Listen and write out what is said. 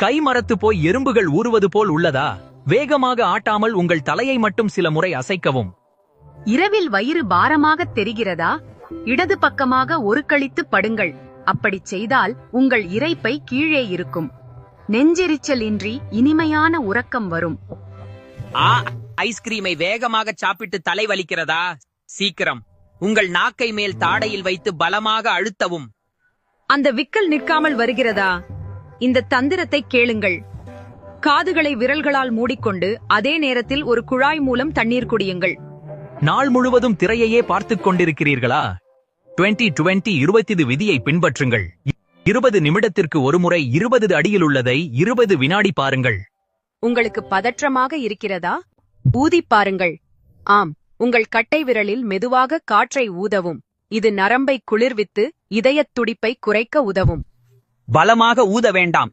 கை மரத்து போய் எறும்புகள் ஊறுவது போல் உள்ளதா? வேகமாக ஆட்டாமல் உங்கள் தலையை மட்டும் சில முறை அசைக்கவும். இரவில் வயிறு பாரமாகத் தெரிகிறதா? இடது பக்கமாக ஒரு கழித்து படுங்கள். அப்படிச் செய்தால் உங்கள் இரைப்பை கீழே இருக்கும். நெஞ்செரிச்சல் இன்றி இனிமையான உறக்கம் வரும். ஐஸ்கிரீமை வேகமாக சாப்பிட்டு தலை வலிக்கிறதா? சீக்கிரம் உங்கள் நாக்கை மேல் தாடையில் வைத்து பலமாக அழுத்தவும். அந்த விக்கல் நிற்காமல் வருகிறதா? இந்த தந்திரத்தை கேளுங்கள். காதுகளை விரல்களால் மூடிக்கொண்டு அதே நேரத்தில் ஒரு குழாய் மூலம் தண்ணீர் குடியுங்கள். நாள் முழுவதும் திரையையே பார்த்துக் கொண்டிருக்கிறீர்களா? 2020 20 விதியை பின்பற்றுங்கள். 20 நிமிடத்திற்கு ஒருமுறை 20 அடியில் உள்ளதை 20 வினாடி பாருங்கள். உங்களுக்கு பதற்றமாக இருக்கிறதா? ஊதிப் பாருங்கள். ஆம், உங்கள் கட்டை விரலில் மெதுவாக காற்றை ஊதவும். இது நரம்பை குளிர்வித்து இதயத் துடிப்பை குறைக்க உதவும். பலமாக ஊத வேண்டாம்.